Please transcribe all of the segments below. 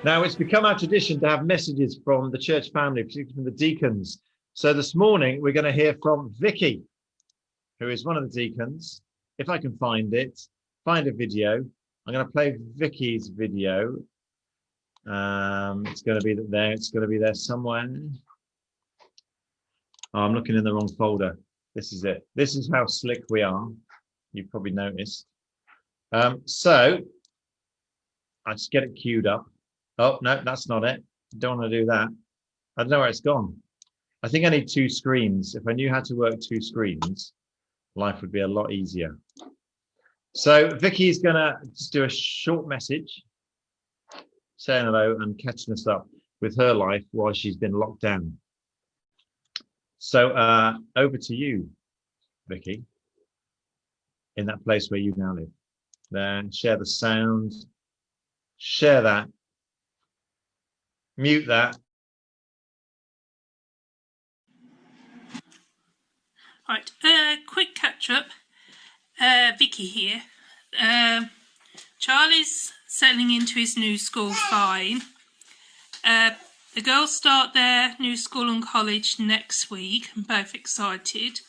Now, it's become our tradition to have messages from the church family, particularly from the deacons. So this morning, we're going to hear from Vicky, who is one of the deacons. If I can find it, find a video. I'm going to play Vicky's video. It's going to be there. It's going to be there somewhere. Oh, I'm looking in the wrong folder. This is it. This is how slick we are. You've probably noticed. So I just get it queued up. Oh, no, that's not it. Don't want to do that. I don't know where it's gone. I think I need two screens. If I knew how to work two screens, life would be a lot easier. So Vicky's going to just do a short message saying hello and catching us up with her life while she's been locked down. So over to you, Vicky, in that place where you now live. Then share the sound, share that, mute that. Right, quick catch up. Vicky here. Charlie's settling into his new school fine. The girls start their new school and college next week. I'm both excited.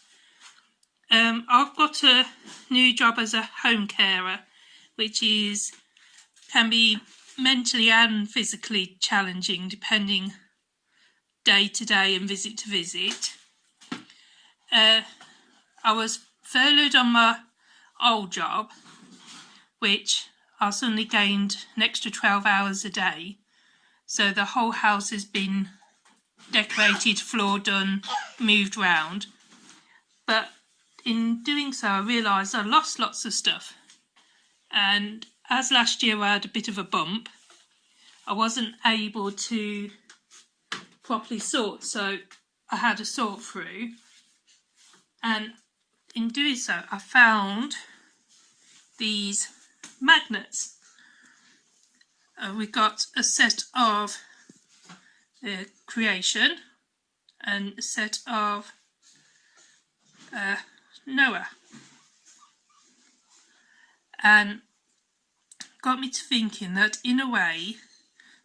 I've got a new job as a home carer, which can be mentally and physically challenging depending day to day and visit to visit. I was furloughed on my old job, which I suddenly gained an extra 12 hours a day. So the whole house has been decorated, floor done, moved round. But in doing so, I realised I lost lots of stuff. And as last year I had a bit of a bump, I wasn't able to properly sort, so I had to sort through. And in doing so, I found these magnets. We got a set of creation and a set of Noah, and got me to thinking that in a way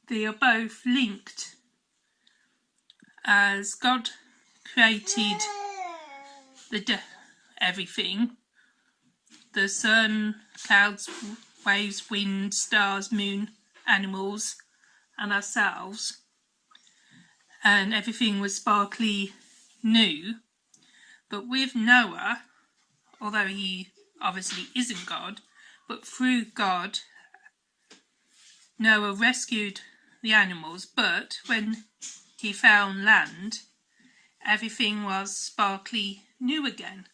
they are both linked, as God created everything, the sun, clouds, waves, wind, stars, moon, animals and ourselves, and everything was sparkly new. But with Noah, although he obviously isn't God, but through God, Noah rescued the animals, but when he found land, everything was sparkly new again.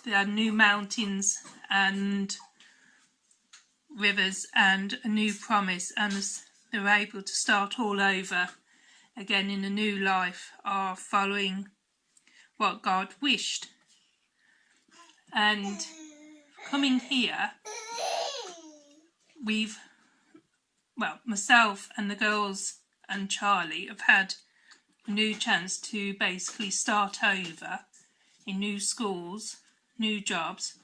There are new mountains and rivers and a new promise, and they were able to start all over again in a new life of following what God wished. And coming here, myself and the girls and Charlie have had a new chance to basically start over in new schools, new jobs,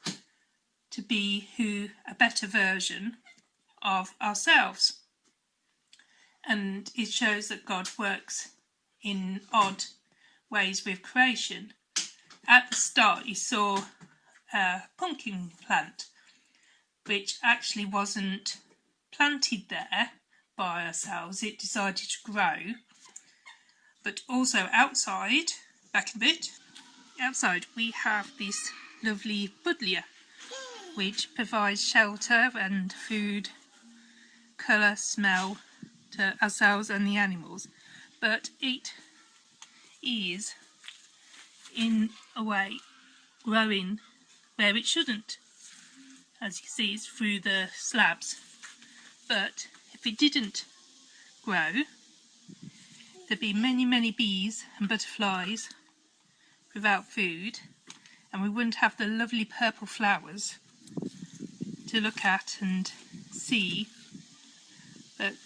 to be a better version of ourselves. And it shows that God works in odd ways with creation. At the start you saw a pumpkin plant, which actually wasn't planted there by ourselves, it decided to grow. But also outside, back a bit, outside we have this lovely buddleia, which provides shelter and food, colour, smell to ourselves and the animals. But it is, in a way, growing where it shouldn't. As you can see, it's through the slabs. But if it didn't grow, there'd be many, many bees and butterflies without food, and we wouldn't have the lovely purple flowers to look at and see.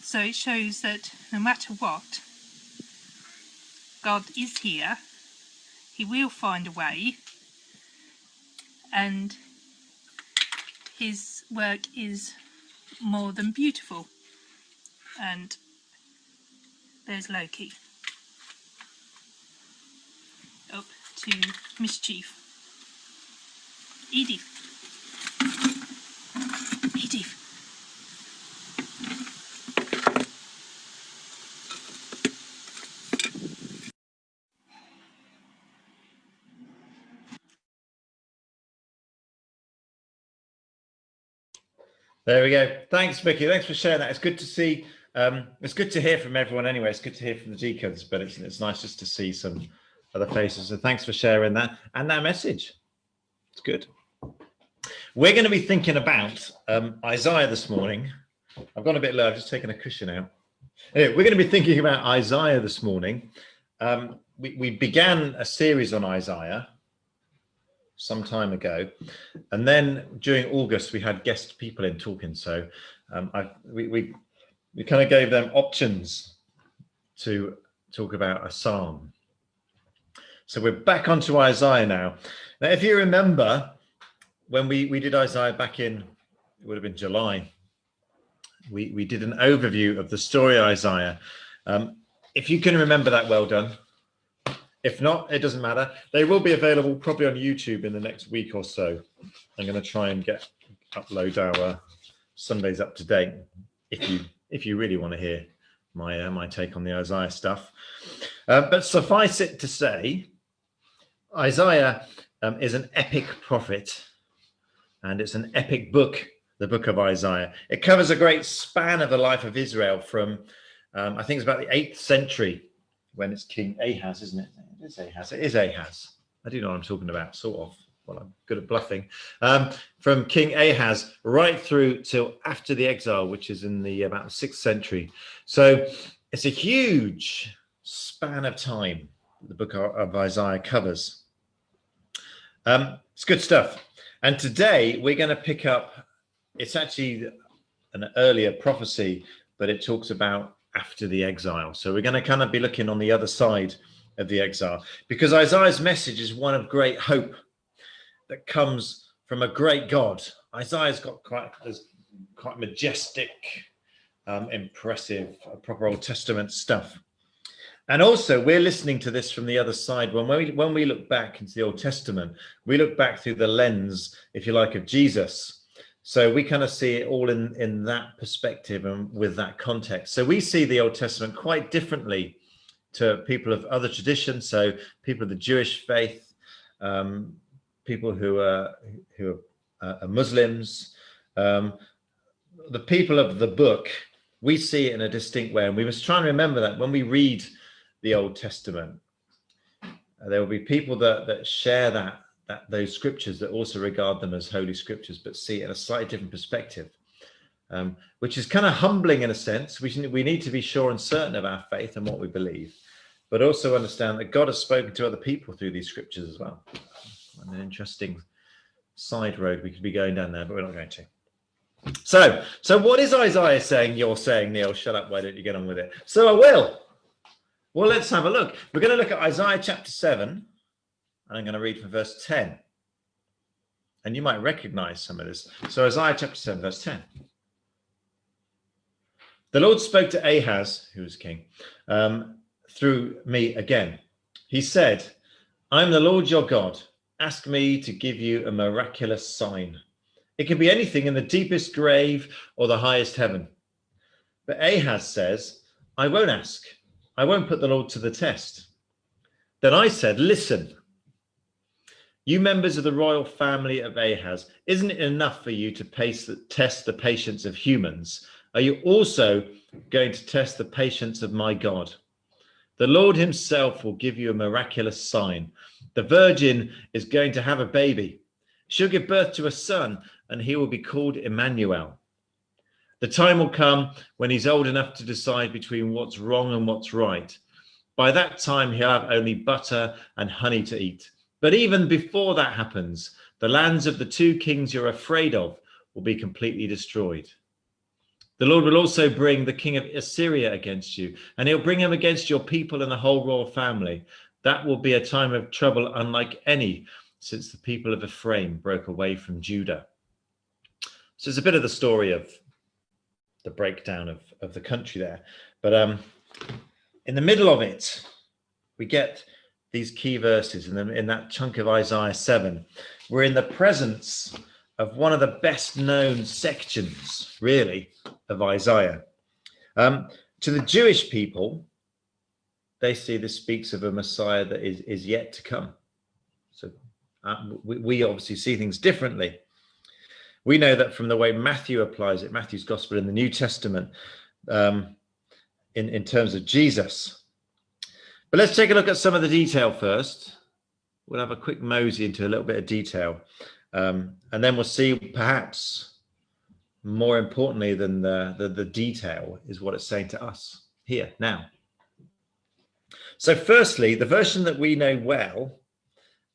So it shows that no matter what, God is here, he will find a way, and his work is more than beautiful. And there's Loki. Up to mischief. Edith. Edith. There we go. Thanks, Vicky. Thanks for sharing that. It's good to see. It's good to hear from everyone anyway. It's good to hear from the deacons, but it's nice just to see some other faces. So thanks for sharing that and that message. It's good. We're going to be thinking about Isaiah this morning. I've gone a bit low. I've just taken a cushion out. Anyway, we're going to be thinking about Isaiah this morning. We began a series on Isaiah some time ago, and then during August we had guest people in talking. So we kind of gave them options to talk about a psalm. So we're back onto Isaiah now. Now, if you remember, when we did Isaiah back in, it would have been July, we did an overview of the story of Isaiah. If you can remember that, well done. If not, it doesn't matter. They will be available probably on YouTube in the next week or so. I'm going to try and upload our Sundays up to date if you really want to hear my take on the Isaiah stuff. But suffice it to say, Isaiah is an epic prophet, and it's an epic book, the book of Isaiah. It covers a great span of the life of Israel from, I think it's about the 8th century when it's King Ahaz, isn't it? It is Ahaz. It is Ahaz. I do know what I'm talking about, sort of. Well, I'm good at bluffing. From King Ahaz right through till after the exile, which is in the about the 6th century. So it's a huge span of time the book of Isaiah covers. It's good stuff. And today we're going to pick up, it's actually an earlier prophecy, but it talks about after the exile. So we're going to kind of be looking on the other side of the exile, because Isaiah's message is one of great hope that comes from a great God. Isaiah's got quite majestic, impressive, proper Old Testament stuff. And also we're listening to this from the other side. When we look back into the Old Testament, we look back through the lens, if you like, of Jesus. So we kind of see it all in that perspective and with that context. So we see the Old Testament quite differently to people of other traditions. So people of the Jewish faith, people who are Muslims, the people of the book, we see it in a distinct way. And we must try and remember that when we read the Old Testament, there will be people that share those scriptures that also regard them as holy scriptures, but see it in a slightly different perspective, which is kind of humbling in a sense. We need to be sure and certain of our faith and what we believe, but also understand that God has spoken to other people through these scriptures as well. And an interesting side road we could be going down there, but we're not going to. So what is Isaiah saying? You're saying, Neil, shut up. Why don't you get on with it? So I will. Well, let's have a look. We're going to look at Isaiah chapter 7, and I'm going to read from verse 10. And you might recognize some of this. So Isaiah chapter 7, verse 10. The Lord spoke to Ahaz, who was king, through me again. He said, I'm the Lord your God. Ask me to give you a miraculous sign. It can be anything in the deepest grave or the highest heaven. But Ahaz says, I won't ask. I won't put the Lord to the test. Then I said, listen, you members of the royal family of Ahaz, isn't it enough for you to test the patience of humans? Are you also going to test the patience of my God? The Lord himself will give you a miraculous sign. The virgin is going to have a baby. She'll give birth to a son, and he will be called Emmanuel. The time will come when he's old enough to decide between what's wrong and what's right. By that time, he'll have only butter and honey to eat. But even before that happens, the lands of the 2 kings you're afraid of will be completely destroyed. The Lord will also bring the king of Assyria against you, and he'll bring him against your people and the whole royal family. That will be a time of trouble unlike any since the people of Ephraim broke away from Judah. So it's a bit of the story of the breakdown of the country there. But in the middle of it, we get these key verses in that chunk of Isaiah 7. We're in the presence of one of the best known sections, really, of Isaiah. To the Jewish people, they see this speaks of a Messiah that is yet to come. So we obviously see things differently. We know that from the way Matthew applies it, Matthew's gospel in the New Testament, in terms of Jesus. But let's take a look at some of the detail first. We'll have a quick mosey into a little bit of detail. And then we'll see, perhaps more importantly than the detail, is what it's saying to us here now. So firstly, the version that we know well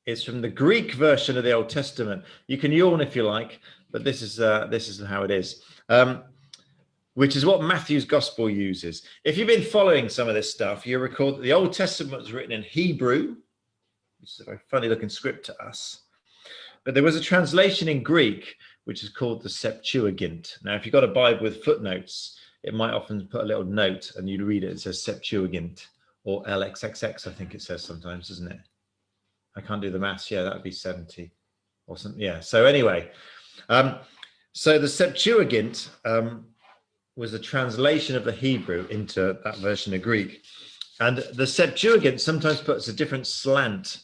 is from the Greek version of the Old Testament. You can yawn if you like, but this is how it is, which is what Matthew's gospel uses. If you've been following some of this stuff, you recall that the Old Testament was written in Hebrew, which is a very funny looking script to us. But there was a translation in Greek, which is called the Septuagint. Now, if you've got a Bible with footnotes, it might often put a little note and you'd read it, it says Septuagint or LXXX, I think it says sometimes, doesn't it? I can't do the maths. Yeah, that would be 70 or something. Yeah. So anyway, so the Septuagint was a translation of the Hebrew into that version of Greek. And the Septuagint sometimes puts a different slant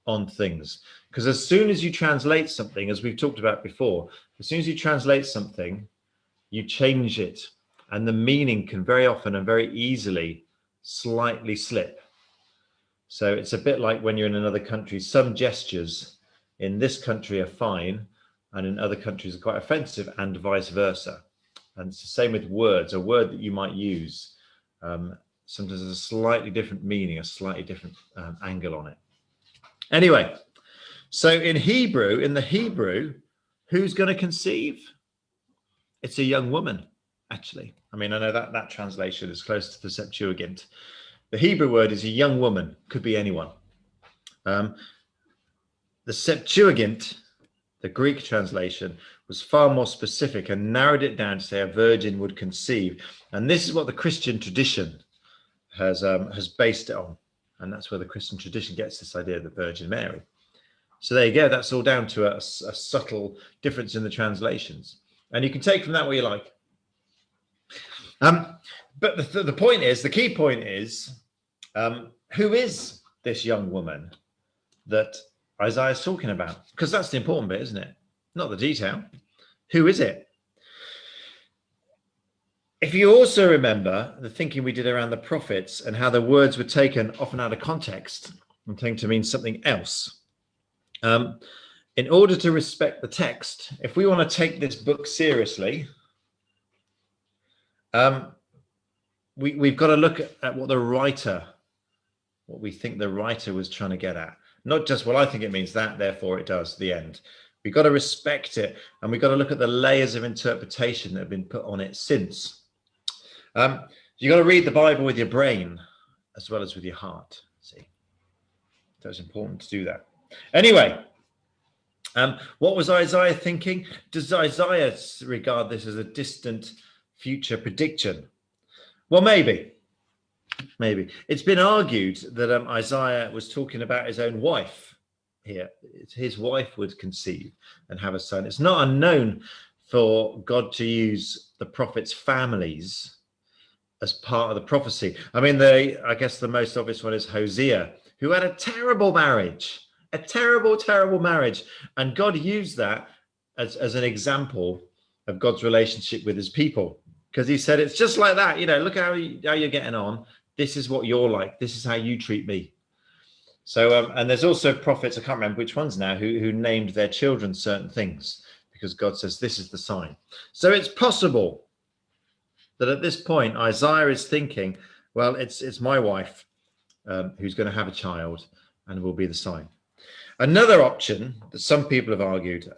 on things, because as soon as you translate something, as we've talked about before, as soon as you translate something, you change it, and the meaning can very often and very easily slightly slip. So it's a bit like when you're in another country, some gestures in this country are fine and in other countries are quite offensive, and vice versa. And it's the same with words. A word that you might use sometimes has a slightly different meaning, a slightly different angle on it. Anyway, so in the Hebrew, who's going to conceive? It's a young woman, actually. I mean, I know that translation is close to the Septuagint. The Hebrew word is a young woman, could be anyone. The Septuagint, the Greek translation, was far more specific and narrowed it down to say a virgin would conceive. And this is what the Christian tradition has based it on. And that's where the Christian tradition gets this idea of the Virgin Mary. So there you go. That's all down to a subtle difference in the translations. And you can take from that what you like. But the point is, the key point is, who is this young woman that Isaiah is talking about? Because that's the important bit, isn't it? Not the detail. Who is it? If you also remember the thinking we did around the prophets and how the words were taken often out of context and taken to mean something else, in order to respect the text, if we want to take this book seriously, we've got to look at what we think the writer was trying to get at. Not just, well, I think it means that, therefore it does, the end. We've got to respect it, and we've got to look at the layers of interpretation that have been put on it since. You've got to read the Bible with your brain as well as with your heart. See, so it's important to do that. Anyway, what was Isaiah thinking? Does Isaiah regard this as a distant future prediction? Well, maybe. It's been argued that Isaiah was talking about his own wife here. His wife would conceive and have a son. It's not unknown for God to use the prophets' families as part of the prophecy. I mean, I guess the most obvious one is Hosea, who had a terrible marriage, terrible marriage. And God used that as an example of God's relationship with his people. Because he said, it's just like that. Look how you're getting on. This is what you're like. This is how you treat me. So, and there's also prophets, I can't remember which ones now, who named their children certain things because God says, this is the sign. So it's possible that at this point, Isaiah is thinking, well, it's my wife who's going to have a child and will be the sign. Another option that some people have argued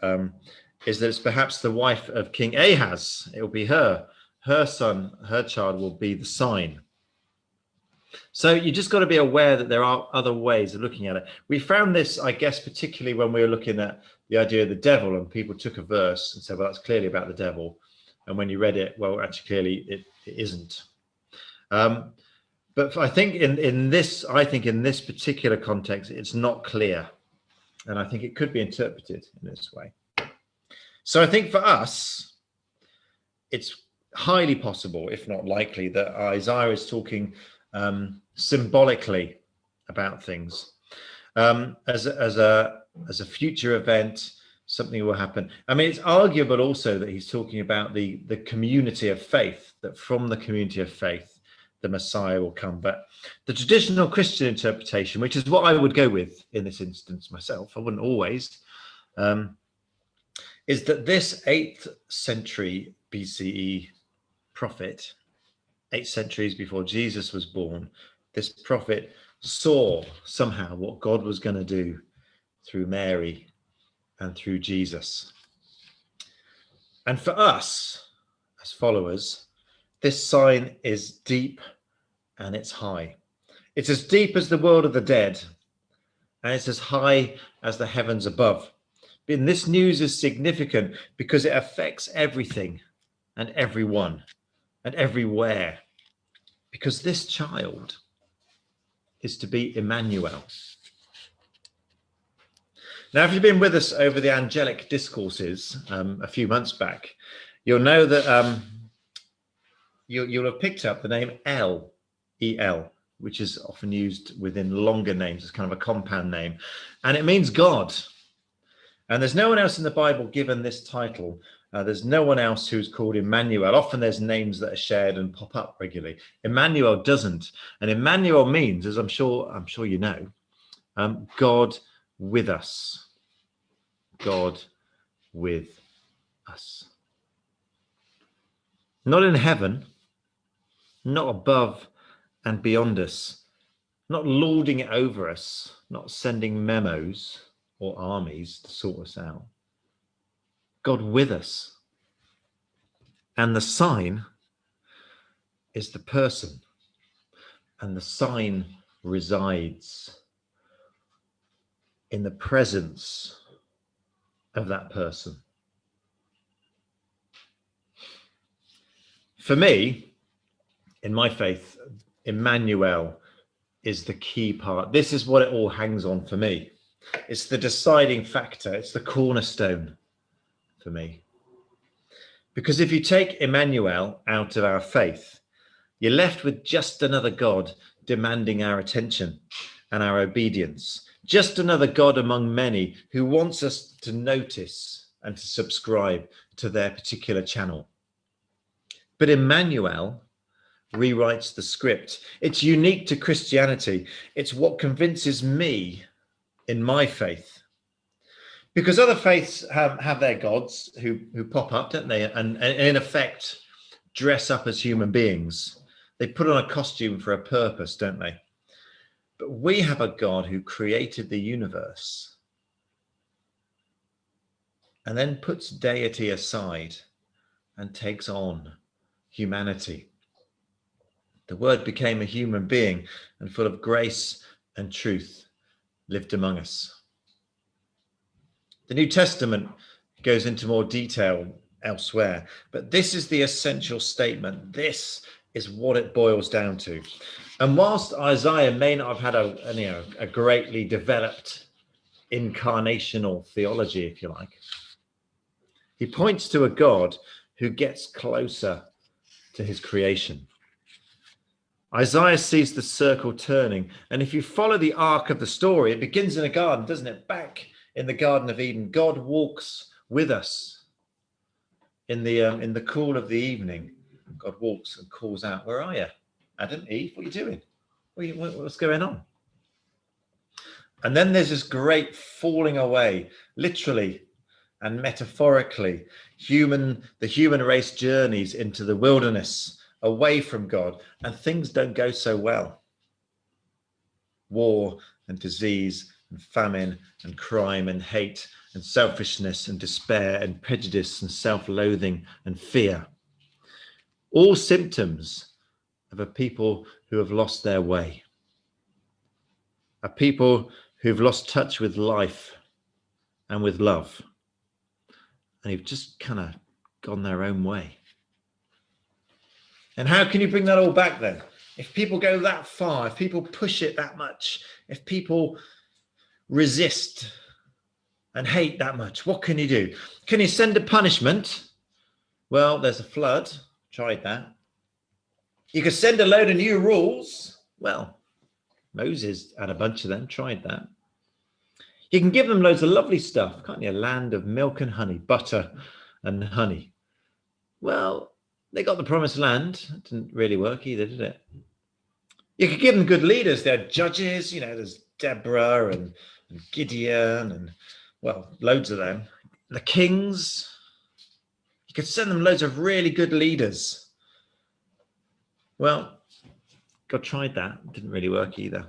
is that it's perhaps the wife of King Ahaz. It will be her son, her child will be the sign. So you just got to be aware that there are other ways of looking at it. We found this, I guess, particularly when we were looking at the idea of the devil, and people took a verse and said, well, that's clearly about the devil. And when you read it, well, actually, clearly it isn't. But I think in this particular context, it's not clear. And I think it could be interpreted in this way. So I think for us, it's highly possible, if not likely, that Isaiah is talking symbolically about things as a future event. Something will happen. I mean, it's arguable also that he's talking about the community of faith, that from the community of faith, the Messiah will come. But the traditional Christian interpretation, which is what I would go with in this instance myself, I wouldn't always, is that this 8th century BCE prophet, 8 centuries before Jesus was born, this prophet saw somehow what God was going to do through Mary and through Jesus. And for us as followers, this sign is deep and it's high. It's as deep as the world of the dead, and it's as high as the heavens above. And this news is significant because it affects everything and everyone and everywhere, because this child is to be Emmanuel. Now, if you've been with us over the angelic discourses a few months back, you'll know that you'll have picked up the name El, E-L, which is often used within longer names as kind of a compound name, and it means God. And there's no one else in the Bible given this title. There's no one else who's called Emmanuel. Often there's names that are shared and pop up regularly. Emmanuel doesn't, and Emmanuel means, as I'm sure you know, God with us. God with us. Not in heaven, not above and beyond us, not lording it over us, not sending memos or armies to sort us out. God with us. And the sign is the person, and the sign resides in the presence of that person. For me, in my faith, Emmanuel is the key part. This is what it all hangs on for me. It's the deciding factor. It's the cornerstone for me. Because if you take Emmanuel out of our faith, you're left with just another God demanding our attention and our obedience. Just another God among many who wants us to notice and to subscribe to their particular channel. But Emmanuel rewrites the script. It's unique to Christianity. It's what convinces me in my faith. Because other faiths have their gods who pop up, don't they? And in effect, dress up as human beings. They put on a costume for a purpose, don't they? But we have a God who created the universe and then puts deity aside and takes on humanity. The Word became a human being and full of grace and truth lived among us. The New Testament goes into more detail elsewhere, but this is the essential statement. This is what it boils down to. And whilst Isaiah may not have had a greatly developed incarnational theology, if you like, he points to a God who gets closer to his creation. Isaiah sees the circle turning, and if you follow the arc of the story, it begins in a garden, doesn't it? Back in the Garden of Eden, God walks with us in the cool of the evening. God walks and calls out, "Where are you, Adam, Eve? What are you doing? What's going on?" And then there's this great falling away, literally and metaphorically. The human race journeys into the wilderness, away from God, and things don't go so well. War and disease and famine and crime and hate and selfishness and despair and prejudice and self-loathing and fear. All symptoms of a people who have lost their way. A people who've lost touch with life and with love. And who've just kind of gone their own way. And how can you bring that all back then? If people go that far, if people push it that much, if people resist and hate that much, what can you do? Can you send a punishment? Well, there's a flood. Tried that. You could send a load of new rules. Well, Moses and a bunch of them tried that. You can give them loads of lovely stuff, can't you? A land of milk and honey, butter and honey. Well, they got the promised land. It didn't really work either, did it? You could give them good leaders. They're judges, there's Deborah and Gideon and, well, loads of them. The kings. You could send them loads of really good leaders. Well, God tried that. It didn't really work either.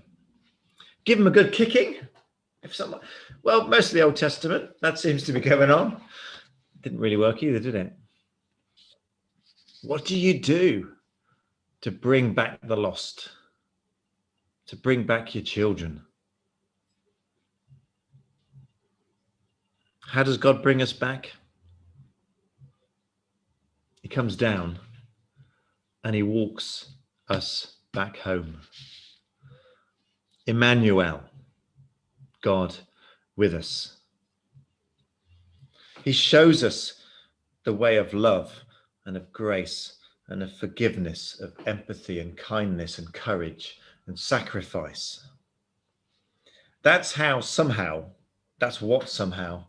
Give them a good kicking. Well, most of the Old Testament, that seems to be going on. Didn't really work either, did it? What do you do to bring back the lost? To bring back your children? How does God bring us back? He comes down and he walks us back home. Emmanuel, God with us. He shows us the way of love and of grace and of forgiveness, of empathy and kindness and courage and sacrifice. That's what somehow,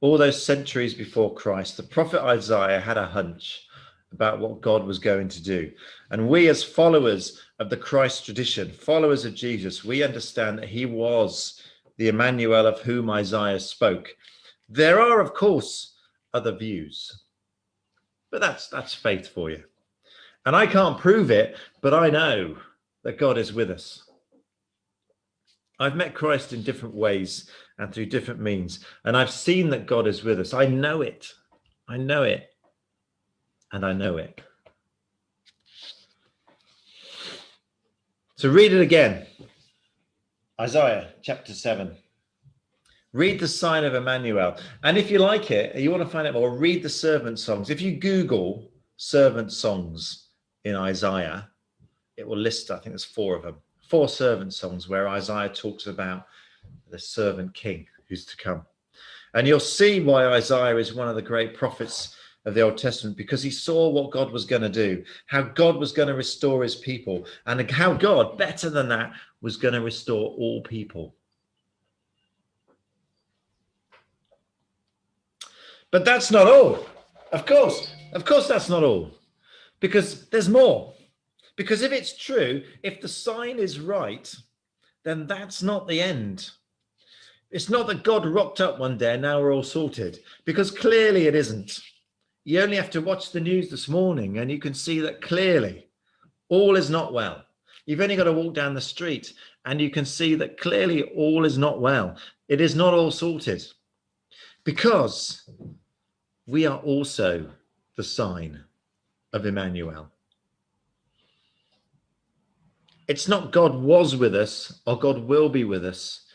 all those centuries before Christ, the prophet Isaiah had a hunch about what God was going to do. And we, as followers of the Christ tradition, followers of Jesus, we understand that he was the Emmanuel of whom Isaiah spoke. There are, of course, other views, but that's faith for you. And I can't prove it, but I know that God is with us. I've met Christ in different ways and through different means, and I've seen that God is with us. I know it. I know it. And I know it. So read it again. Isaiah chapter 7. Read the sign of Emmanuel. And if you like it, you want to find out more, read the servant songs. If you Google servant songs in Isaiah, it will list, I think there's 4 of them, 4 servant songs where Isaiah talks about the servant king who's to come. And you'll see why Isaiah is one of the great prophets of the Old Testament, because he saw what God was going to do, how God was going to restore his people, and how God, better than that, was going to restore all people. But that's not all. Of course that's not all, because there's more. Because if it's true, if the sign is right, then that's not the end. It's not that God rocked up one day and now we're all sorted, because clearly it isn't. You only have to watch the news this morning and you can see that clearly all is not well. You've only got to walk down the street and you can see that clearly all is not well. It is not all sorted, because we are also the sign of Emmanuel. It's not God was with us or God will be with us.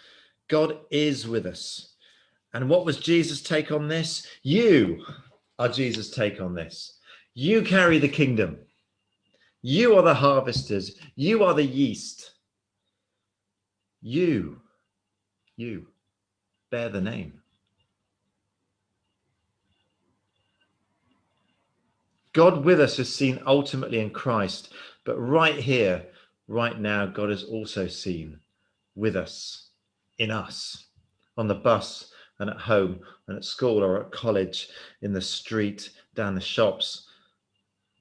God is with us. And what was Jesus' take on this? You are Jesus' take on this. You carry the kingdom. You are the harvesters. You are the yeast. You bear the name. God with us is seen ultimately in Christ, but right here, right now, God is also seen with us, in us, on the bus and at home and at school or at college, in the street, down the shops.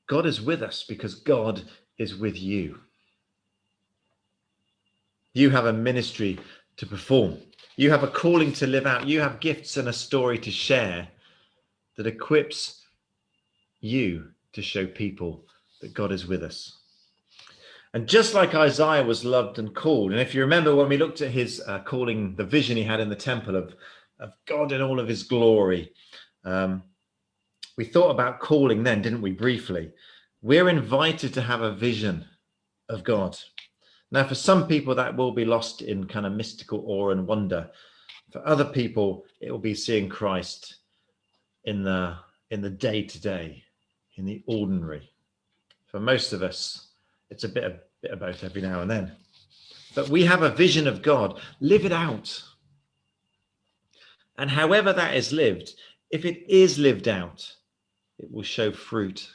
God is with us because God is with you. You have a ministry to perform. You have a calling to live out. You have gifts and a story to share that equips you to show people that God is with us. And just like Isaiah was loved and called, and if you remember when we looked at his calling, the vision he had in the temple of God in all of his glory, we thought about calling then, didn't we, briefly? We're invited to have a vision of God. Now, for some people, that will be lost in kind of mystical awe and wonder. For other people, it will be seeing Christ in the day-to-day, in the ordinary. For most of us, it's a bit of both every now and then. But we have a vision of God. Live it out. And however that is lived, if it is lived out, it will show fruit.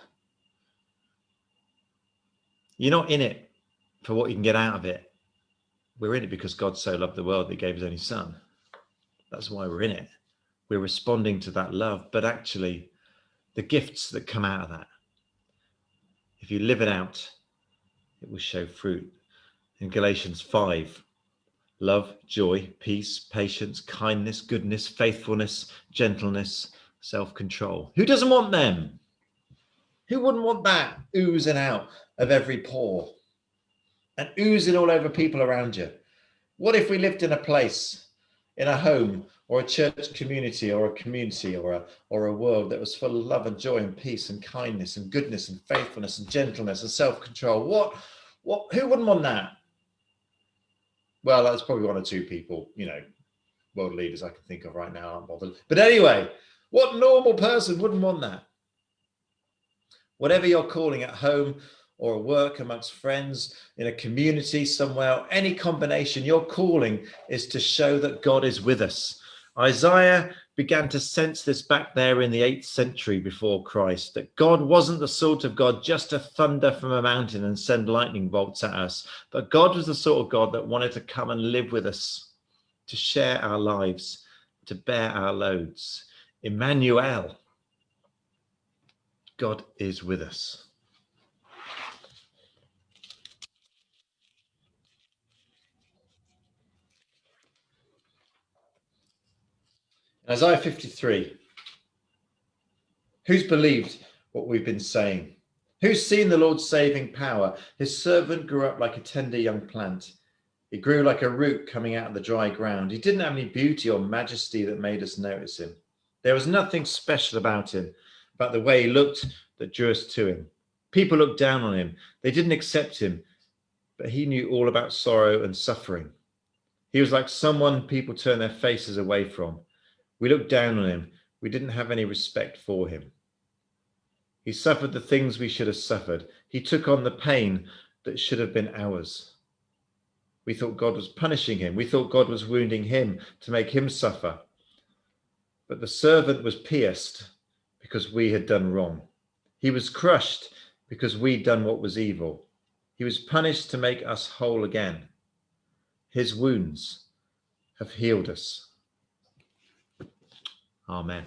You're not in it for what you can get out of it. We're in it because God so loved the world that he gave his only son. That's why we're in it. We're responding to that love, but actually the gifts that come out of that, if you live it out, it will show fruit. In Galatians 5, love, joy, peace, patience, kindness, goodness, faithfulness, gentleness, self-control. Who doesn't want them? Who wouldn't want that oozing out of every pore and oozing all over people around you? What if we lived in a place, in a home or a church community or a community or a world that was full of love and joy and peace and kindness and goodness and faithfulness and gentleness and self-control? Who wouldn't want that? Well, that's probably one or two people, world leaders I can think of right now aren't bothered. But anyway, what normal person wouldn't want that? Whatever you're calling at home or at work, amongst friends, in a community somewhere, any combination, your calling is to show that God is with us. Isaiah began to sense this back there in the 8th century before Christ, that God wasn't the sort of God just to thunder from a mountain and send lightning bolts at us, but God was the sort of God that wanted to come and live with us, to share our lives, to bear our loads. Emmanuel, God is with us. Isaiah 53. Who's believed what we've been saying? Who's seen the Lord's saving power? His servant grew up like a tender young plant. He grew like a root coming out of the dry ground. He didn't have any beauty or majesty that made us notice him. There was nothing special about him, about the way he looked that drew us to him. People looked down on him. They didn't accept him, but he knew all about sorrow and suffering. He was like someone people turn their faces away from. We looked down on him. We didn't have any respect for him. He suffered the things we should have suffered. He took on the pain that should have been ours. We thought God was punishing him. We thought God was wounding him to make him suffer. But the servant was pierced because we had done wrong. He was crushed because we'd done what was evil. He was punished to make us whole again. His wounds have healed us. Amen.